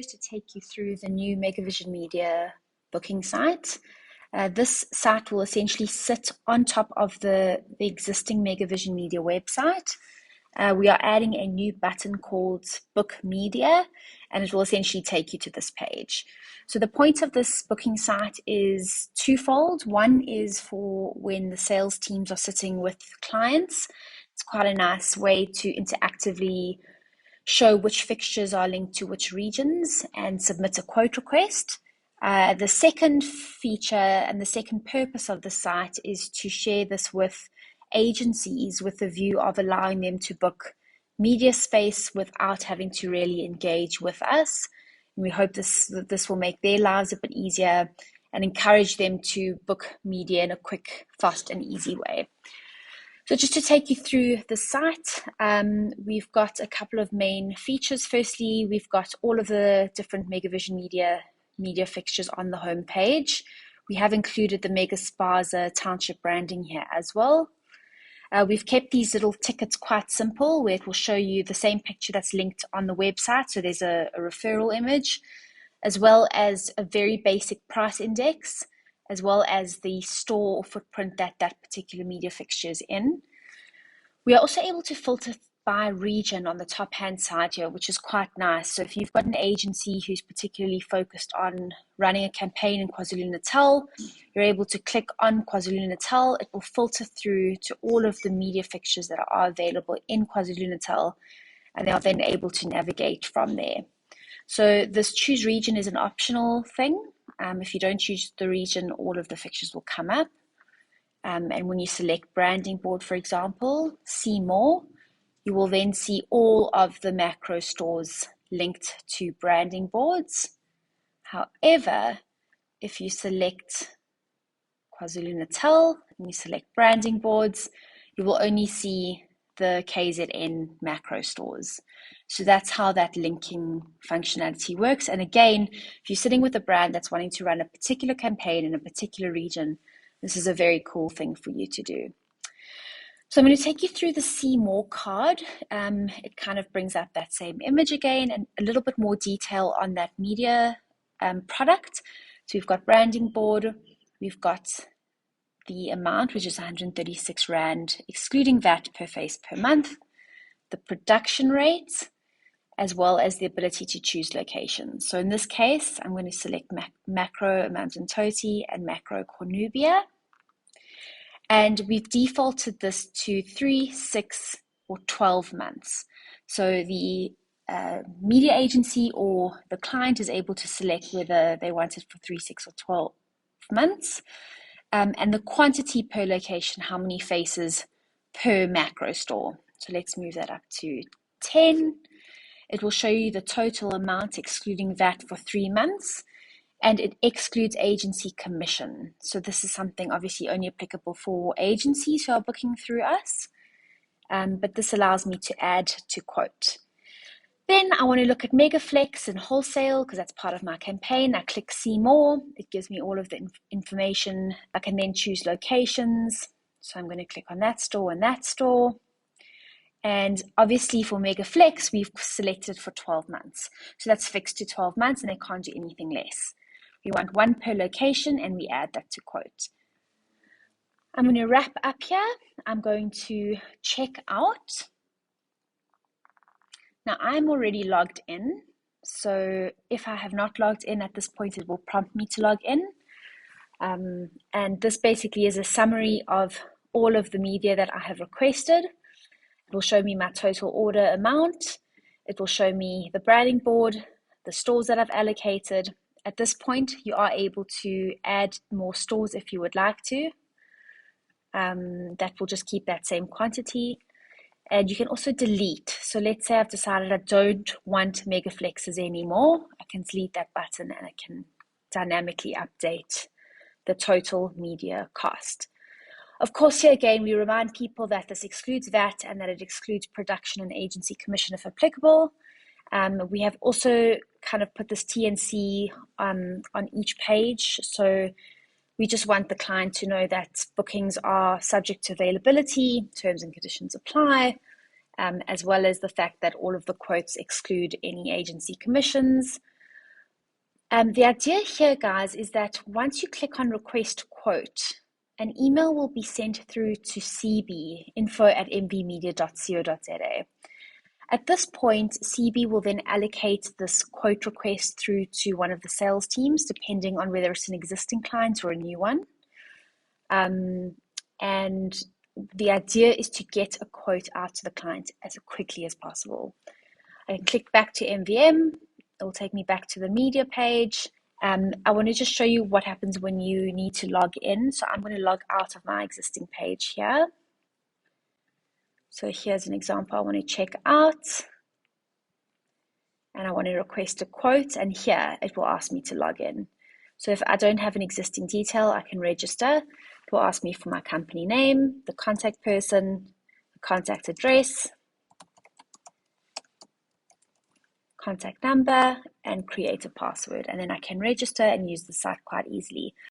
is to take you through the new Megavision Media booking site. This site will essentially sit on top of the existing Megavision Media website. We are adding a new button called Book Media, and it will essentially take you to this page. So the point of this booking site is twofold. One is for when the sales teams are sitting with clients. It's quite a nice way to interactively show which fixtures are linked to which regions and submit a quote request. The second feature and the second purpose of the site is to share this with agencies with the view of allowing them to book media space without having to really engage with us. And we hope this will make their lives a bit easier and encourage them to book media in a quick, fast, and easy way. So just to take you through the site, we've got a couple of main features. Firstly, we've got all of the different Megavision media fixtures on the home page. We have included the Mega Spaza township branding here as well. We've kept these little tickets quite simple, where it will show you the same picture that's linked on the website. So there's a referral image, as well as a very basic price index, as well as the store or footprint that that particular media fixture is in. We are also able to filter by region on the top hand side here, which is quite nice. So if you've got an agency who's particularly focused on running a campaign in KwaZulu-Natal, you're able to click on KwaZulu-Natal. It will filter through to all of the media fixtures that are available in KwaZulu-Natal, and they are then able to navigate from there. So this choose region is an optional thing. If you don't choose the region, all of the fixtures will come up. And when you select branding board, for example, see more, you will then see all of the macro stores linked to branding boards. However, if you select KwaZulu-Natal and you select branding boards, you will only see the KZN macro stores. So that's how that linking functionality works. And again, if you're sitting with a brand that's wanting to run a particular campaign in a particular region, this is a very cool thing for you to do. So I'm going to take you through the See More card. It kind of brings up that same image again and a little bit more detail on that media product. So we've got branding board, we've got the amount, which is 136 Rand, excluding VAT per face per month, the production rate, as well as the ability to choose locations. So in this case, I'm going to select macro Amanzimtoti and macro Cornubia. And we've defaulted this to 3, 6, or 12 months. So the media agency or the client is able to select whether they want it for 3, 6, or 12 months. And the quantity per location, how many faces per macro store. So let's move that up to 10. It will show you the total amount excluding VAT for 3 months. And it excludes agency commission. So this is something obviously only applicable for agencies who are booking through us. But this allows me to add to quote. Then I want to look at Megaflex and wholesale because that's part of my campaign. I click See More. It gives me all of the information. I can then choose locations. So I'm going to click on that store and that store. And obviously for Megaflex, we've selected for 12 months. So that's fixed to 12 months and they can't do anything less. We want 1 per location and we add that to quote. I'm going to wrap up here. I'm going to check out. Now I'm already logged in. So if I have not logged in at this point, it will prompt me to log in. And this basically is a summary of all of the media that I have requested. It will show me my total order amount. It will show me the branding board, the stores that I've allocated. At this point, you are able to add more stores if you would like to. That will just keep that same quantity. And you can also delete. So let's say I've decided I don't want Megaflexes anymore. I can delete that button and I can dynamically update the total media cost. Of course, here again, we remind people that this excludes VAT and that it excludes production and agency commission if applicable. We have also kind of put this TNC on each page. So we just want the client to know that bookings are subject to availability, terms and conditions apply, as well as the fact that all of the quotes exclude any agency commissions. The idea here, guys, is that once you click on request quote, an email will be sent through to CB, info@mvmedia.co.za. At this point, CB will then allocate this quote request through to one of the sales teams, depending on whether it's an existing client or a new one. And the idea is to get a quote out to the client as quickly as possible. I can click back to MVM. It will take me back to the media page. I want to just show you what happens when you need to log in. So I'm going to log out of my existing page here. So here's an example I want to check out. And I want to request a quote, and here it will ask me to log in. So if I don't have an existing detail, I can register. It will ask me for my company name, the contact person, the contact address, contact number, and create a password. And then I can register and use the site quite easily.